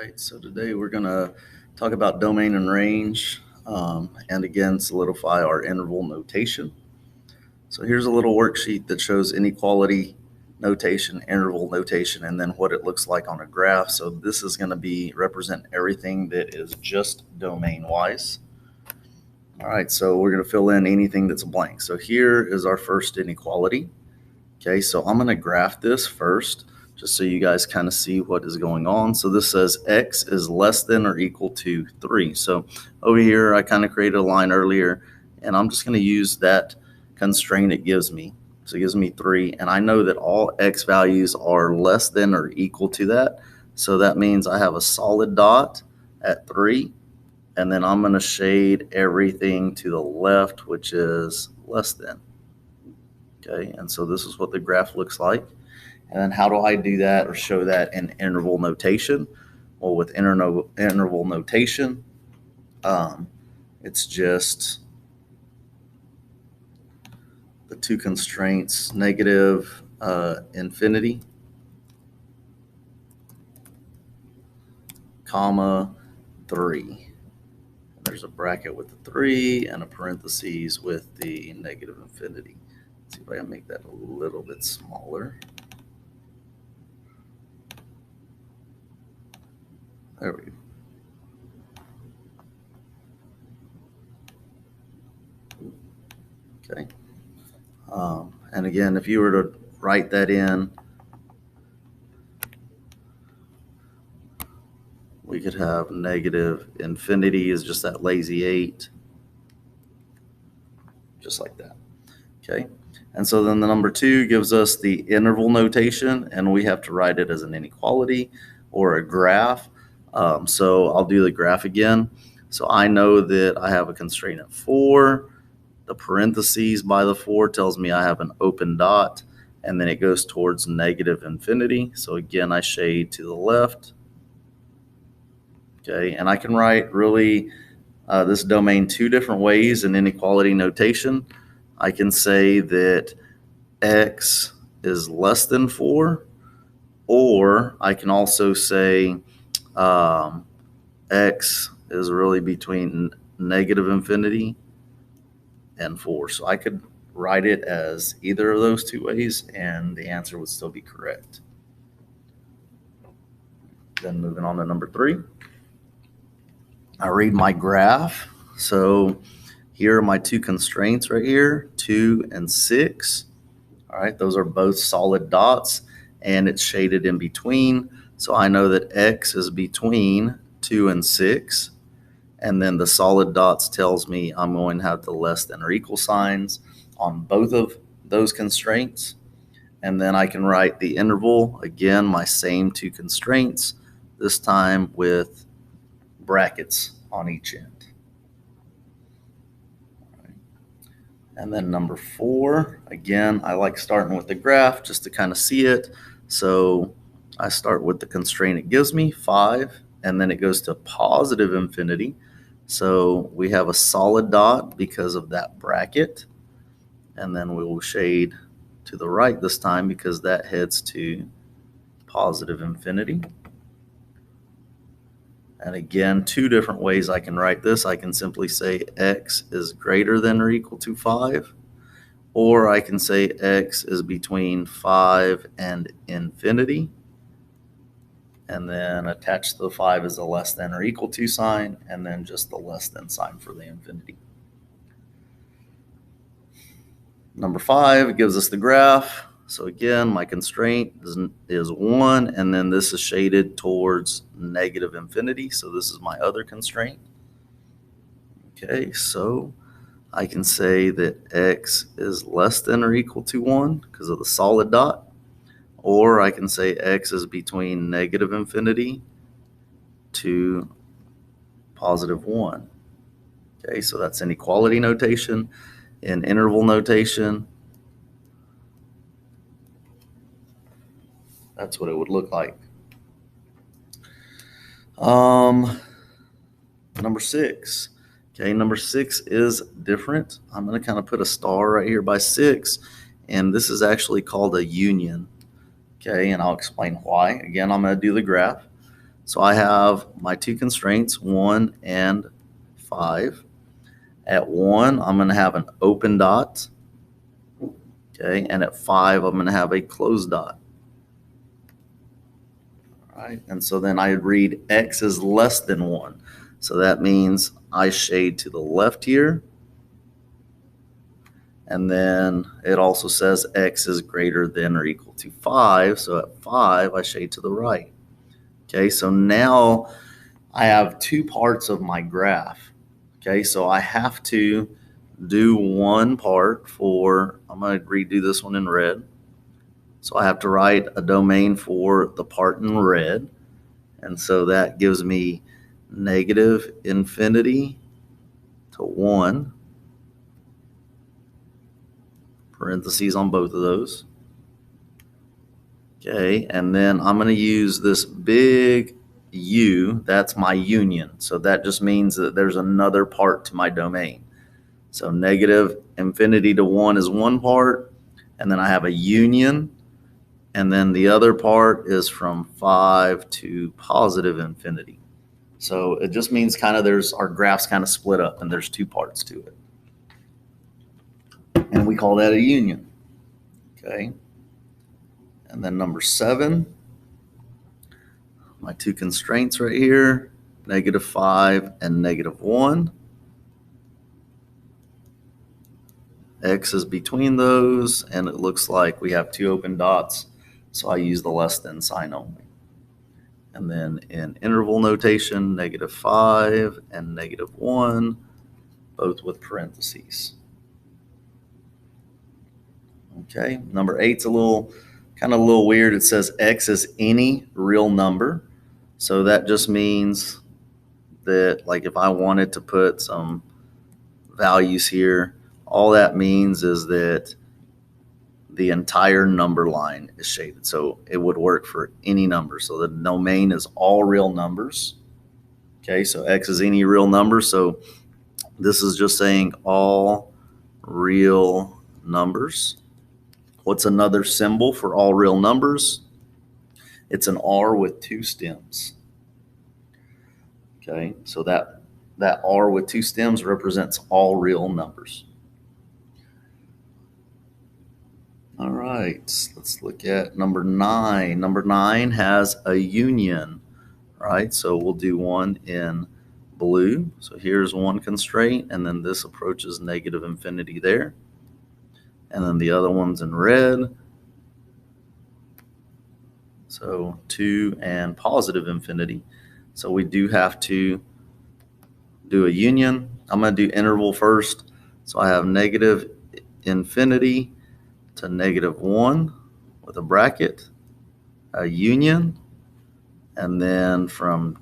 right, so today we're going to talk about domain and range, and again, solidify our interval notation. So here's a little worksheet that shows inequality notation, interval notation, and then what it looks like on a graph. So this is going to represent everything that is just domain-wise. All right, so we're going to fill in anything that's blank. So here is our first inequality. Okay, so I'm going to graph this first, just so you guys kind of see what is going on. So this says x is less than or equal to 3. So over here, I kind of created a line earlier, and I'm just going to use that constraint it gives me. So it gives me 3, and I know that all x values are less than or equal to that. So that means I have a solid dot at 3, and then I'm going to shade everything to the left, which is less than. Okay, and so this is what the graph looks like. And then how do I do that or show that in interval notation? Well, with interval notation, it's just the two constraints, negative infinity, comma, 3. There's a bracket with the 3 and a parentheses with the negative infinity. Let's see if I can make that a little bit smaller. There we go. Okay. And again, if you were to write that in, we could have negative infinity is just that lazy 8, just like that. Okay. And so then the number 2 gives us the interval notation, and we have to write it as an inequality or a graph. So I'll do the graph again. So I know that I have a constraint at 4. The parentheses by the 4 tells me I have an open dot, and then it goes towards negative infinity. So again, I shade to the left. Okay, and I can write really this domain 2 different ways in inequality notation. I can say that x is less than 4, or I can also say x is really between negative infinity and 4. So I could write it as either of those two ways, and the answer would still be correct. Then moving on to number 3. I read my graph. So here are my two constraints right here, 2 and 6. All right, those are both solid dots, and it's shaded in between. So I know that x is between 2 and 6. And then the solid dots tells me I'm going to have the less than or equal signs on both of those constraints. And then I can write the interval, again, my same two constraints, this time with brackets on each end. And then number 4, again, I like starting with the graph just to kind of see it. So I start with the constraint it gives me, 5, and then it goes to positive infinity. So we have a solid dot because of that bracket. And then we will shade to the right this time because that heads to positive infinity. And again, 2 different ways I can write this. I can simply say x is greater than or equal to 5, or I can say x is between 5 and infinity, and then attached to the 5 is a less than or equal to sign, and then just the less than sign for the infinity. Number 5 gives us the graph. So again, my constraint is 1, and then this is shaded towards negative infinity. So this is my other constraint. Okay, so I can say that x is less than or equal to 1 because of the solid dot. Or I can say x is between negative infinity to positive 1. Okay, so that's inequality notation. In interval notation, that's what it would look like. Number 6. Okay, number 6 is different. I'm going to kind of put a star right here by 6, and this is actually called a union. Okay, and I'll explain why. Again, I'm going to do the graph. So I have my two constraints, 1 and 5. At 1, I'm going to have an open dot. Okay, and at 5, I'm going to have a closed dot. All right, and so then I would read x is less than 1. So that means I shade to the left here. And then it also says x is greater than or equal to 5. So at 5, I shade to the right. Okay, so now I have two parts of my graph. Okay, so I have to do one part for, I'm going to redo this one in red. So I have to write a domain for the part in red. And so that gives me negative infinity to 1. Parentheses on both of those. Okay, and then I'm going to use this big U. That's my union. So that just means that there's another part to my domain. So negative infinity to 1 is one part, and then I have a union, and then the other part is from 5 to positive infinity. So it just means kind of our graph's kind of split up, and there's two parts to it. And we call that a union. Okay. And then number 7, my two constraints right here, negative 5 and negative 1. X is between those, and it looks like we have two open dots, so I use the less than sign only. And then in interval notation, negative 5 and negative 1, both with parentheses. Okay, number 8's a little weird. It says x is any real number. So that just means that, like, if I wanted to put some values here, all that means is that the entire number line is shaded. So it would work for any number. So the domain is all real numbers. Okay, so x is any real number. So this is just saying all real numbers. What's another symbol for all real numbers? It's an R with two stems. Okay, so that R with two stems represents all real numbers. All right, let's look at number 9. Number 9 has a union, right? So we'll do one in blue. So here's one constraint, and then this approaches negative infinity there. And then the other one's in red. So 2 and positive infinity. So we do have to do a union. I'm going to do interval first. So I have negative infinity to negative 1 with a bracket, a union, and then from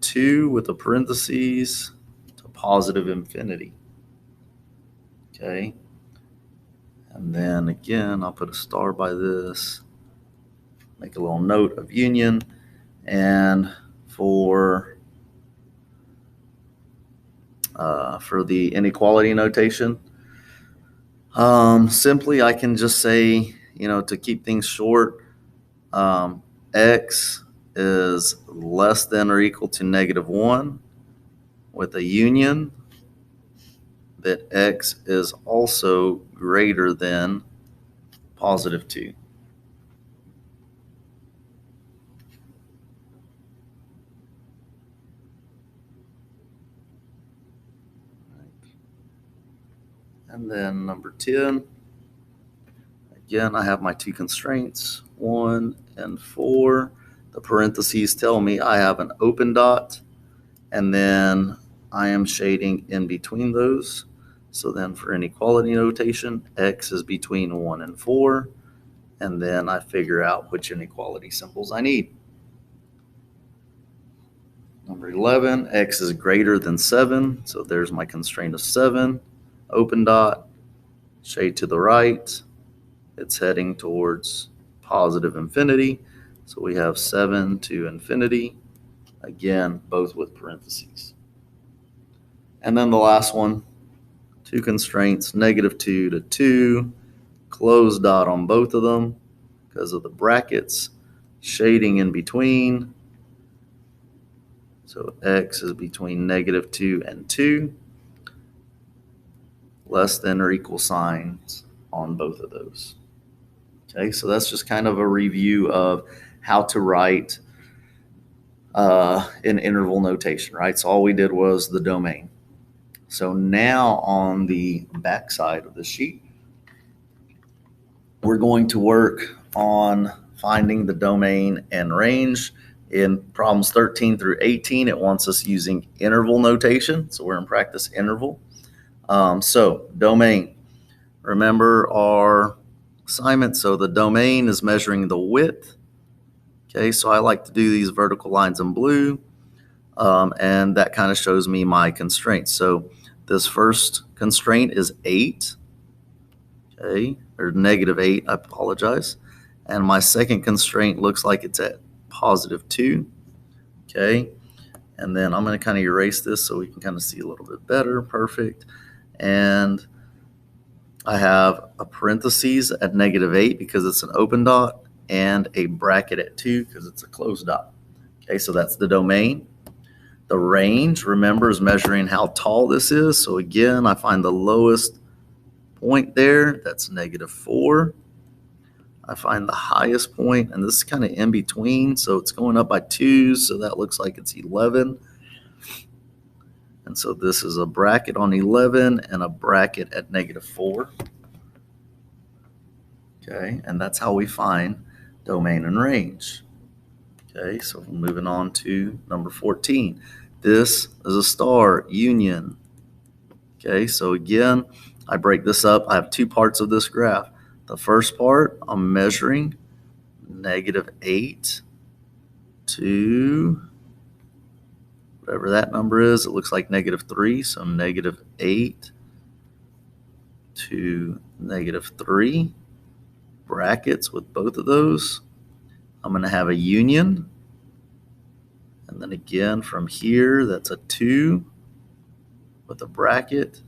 2 with the parentheses to positive infinity. Okay. And then again, I'll put a star by this, make a little note of union, and for the inequality notation, simply I can just say, to keep things short, x is less than or equal to negative 1 with a union that x is also greater than positive 2. And then number 10, again, I have my two constraints, 1 and 4. The parentheses tell me I have an open dot, and then I am shading in between those. So then for inequality notation, x is between 1 and 4, and then I figure out which inequality symbols I need. Number 11, x is greater than 7, so there's my constraint of 7, open dot, shade to the right, it's heading towards positive infinity, so we have 7 to infinity, again, both with parentheses. And then the last one, two constraints, negative 2 to 2, closed dot on both of them because of the brackets, shading in between, So x is between -2 and 2, less than or equal signs on both of those. Okay, so that's just kind of a review of how to write in interval notation, right? So all we did was the domain. So now on the back side of the sheet, we're going to work on finding the domain and range. In problems 13 through 18, it wants us using interval notation. So we're in practice interval. So domain, remember our assignment. So the domain is measuring the width. Okay, so I like to do these vertical lines in blue, and that kind of shows me my constraints. So this first constraint is 8, okay, or -8, I apologize. And my second constraint looks like it's at +2, okay. And then I'm going to kind of erase this so we can kind of see a little bit better. Perfect. And I have a parentheses at -8 because it's an open dot, and a bracket at 2 because it's a closed dot. Okay, so that's the domain. The range, remember, is measuring how tall this is. So again, I find the lowest point there, that's -4. I find the highest point, and this is kind of in between, so it's going up by 2, so that looks like it's 11. And so this is a bracket on 11 and a bracket at -4. Okay, and that's how we find domain and range. Okay, so moving on to number 14. This is a star union. Okay, so again, I break this up. I have two parts of this graph. The first part, I'm measuring -8 to whatever that number is. It looks like -3, so -8 to -3, brackets with both of those. I'm going to have a union, and then again from here, that's a 2 with a bracket,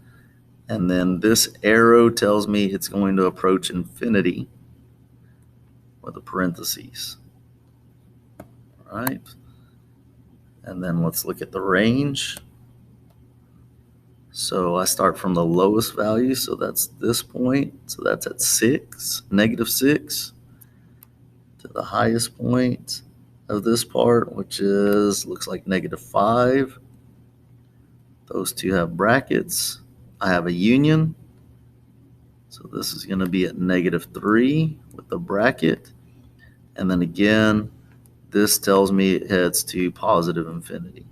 and then this arrow tells me it's going to approach infinity with a parentheses. All right, and then let's look at the range. So I start from the lowest value, so that's this point, so that's at 6, -6, to the highest point of this part, which is, looks like -5. Those two have brackets. I have a union, so this is going to be at -3 with the bracket, and then again, this tells me it heads to positive infinity.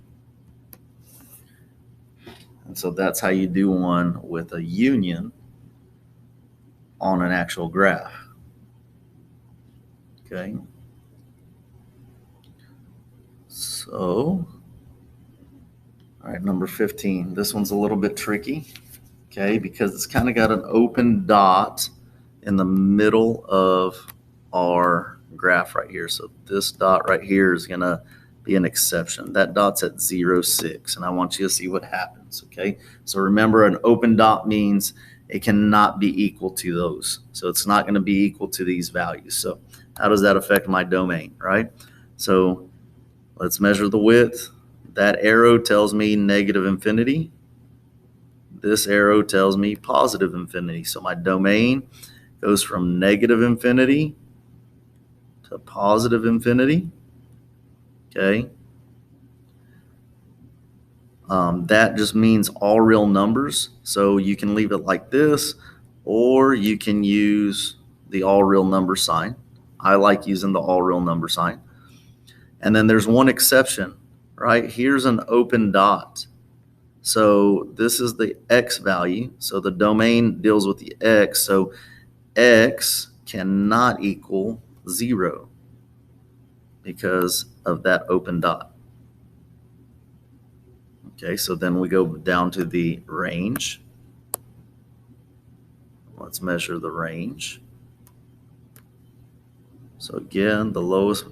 And so that's how you do one with a union on an actual graph. Okay. So, all right, number 15. This one's a little bit tricky, okay, because it's kind of got an open dot in the middle of our graph right here. So this dot right here is going to be an exception. That dot's at 0, 6, and I want you to see what happens, okay? So remember, an open dot means it cannot be equal to those. So it's not going to be equal to these values. So how does that affect my domain, right? So let's measure the width. That arrow tells me negative infinity. This arrow tells me positive infinity. So my domain goes from negative infinity to positive infinity. Okay. That just means all real numbers. So you can leave it like this, or you can use the all real number sign. I like using the all real number sign. And then there's one exception, right? Here's an open dot. So this is the x value. So the domain deals with the x. So x cannot equal 0 because of that open dot. Okay, so then we go down to the range. Let's measure the range. So again, the lowest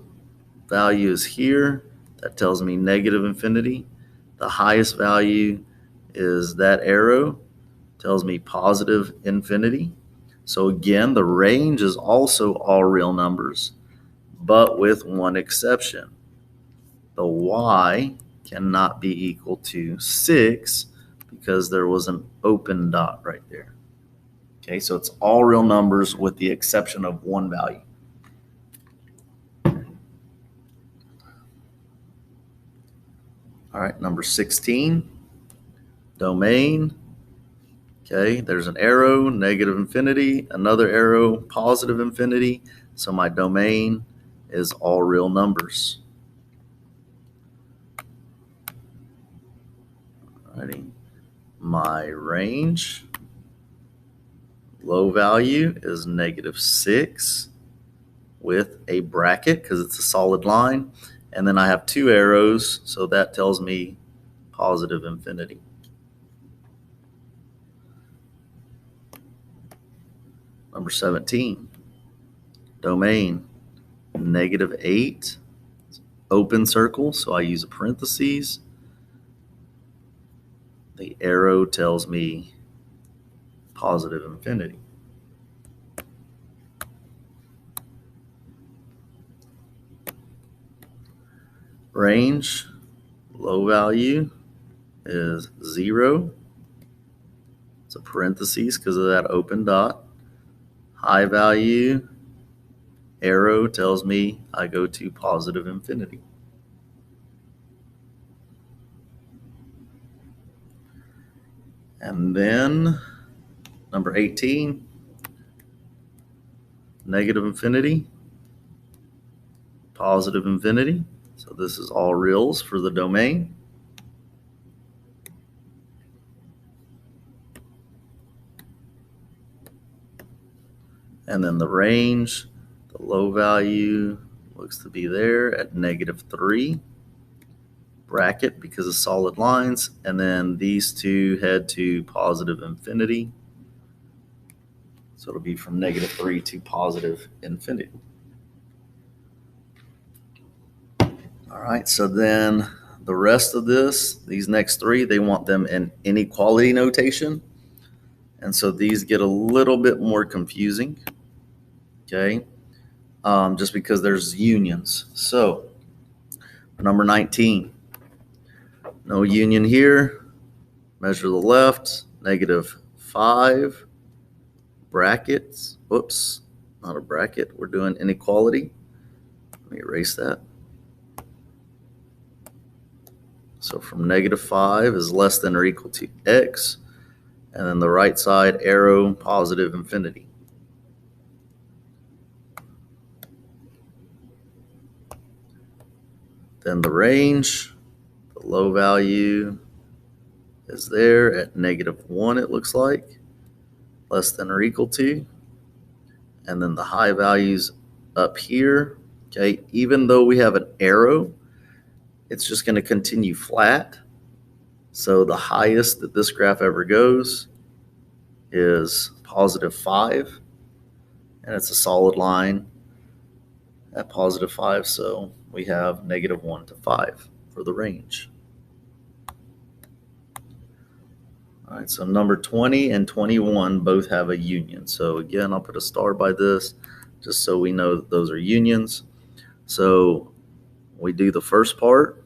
value is here. That tells me negative infinity. The highest value is that arrow, tells me positive infinity. So again, the range is also all real numbers, but with one exception. The y cannot be equal to 6 because there was an open dot right there. Okay, so it's all real numbers with the exception of one value. All right, number 16, domain. Okay, there's an arrow, negative infinity, another arrow, positive infinity. So my domain is all real numbers. Alrighty. My range, low value is -6 with a bracket because it's a solid line. And then I have two arrows, so that tells me positive infinity. Number 17, domain, -8, open circle, so I use a parentheses. The arrow tells me positive infinity. Range, low value is 0. It's a parentheses because of that open dot. High value, arrow tells me I go to positive infinity. And then number 18, negative infinity, positive infinity. So this is all reals for the domain. And then the range, the low value looks to be there at -3. Bracket because of solid lines, and then these two head to positive infinity. So it'll be from -3 to positive infinity. All right, so then the rest of this, these next three, they want them in inequality notation. And so these get a little bit more confusing, okay, just because there's unions. So number 19, no union here. Measure the left, -5, brackets. Whoops, not a bracket. We're doing inequality. Let me erase that. So from -5 is less than or equal to x. And then the right side arrow, positive infinity. Then the range, the low value is there at -1, it looks like, less than or equal to. And then the high values up here, okay, even though we have an arrow, it's just going to continue flat. So the highest that this graph ever goes is +5, and it's a solid line at +5, so we have -1 to 5 for the range. All right, so number 20 and 21 both have a union. So again, I'll put a star by this just so we know that those are unions. So we do the first part.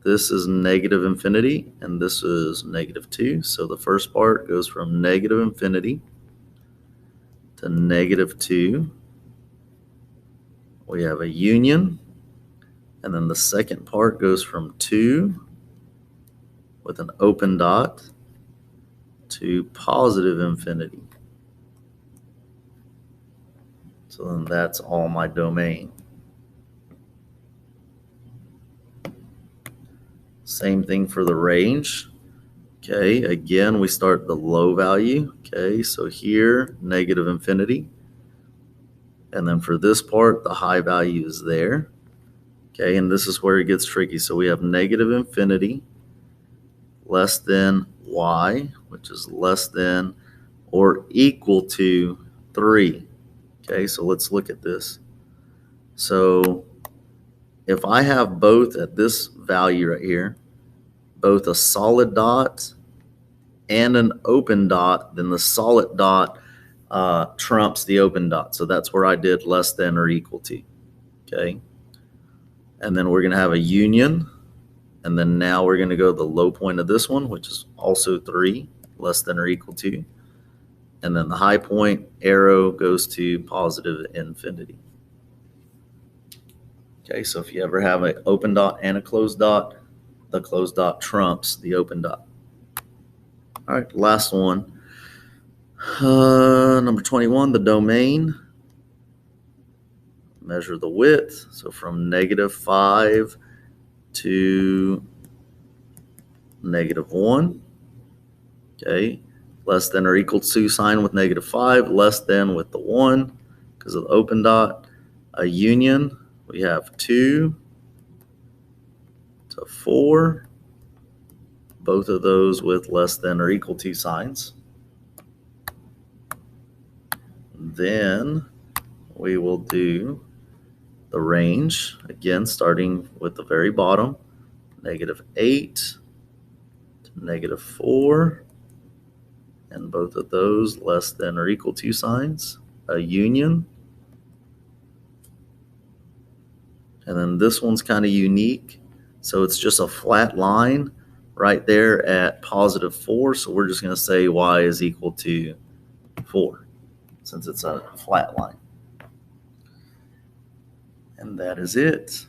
This is negative infinity, and this is -2. So the first part goes from negative infinity to -2. We have a union, and then the second part goes from 2 with an open dot to positive infinity. So then that's all my domain. Same thing for the range. Okay, again, we start the low value. Okay, so here, negative infinity. And then for this part, the high value is there. Okay, and this is where it gets tricky. So we have negative infinity less than y, which is less than or equal to 3. Okay, so let's look at this. So if I have both at this value right here, both a solid dot and an open dot, then the solid dot trumps the open dot. So that's where I did less than or equal to. Okay. And then we're going to have a union. And then now we're going to go to the low point of this one, which is also 3, less than or equal to. And then the high point arrow goes to positive infinity. Okay, so if you ever have an open dot and a closed dot, the closed dot trumps the open dot. All right, last one. Number 21, the domain. Measure the width. So from -5 to -1. Okay, less than or equal to sign with -5, less than with the 1 because of the open dot. A union, we have 2 to 4. Both of those with less than or equal to signs. Then we will do the range, again, starting with the very bottom, -8 to -4, and both of those less than or equal to signs. A union. And then this one's kind of unique. So it's just a flat line right there at +4. So we're just going to say y is equal to 4, since it's a flat line. And that is it.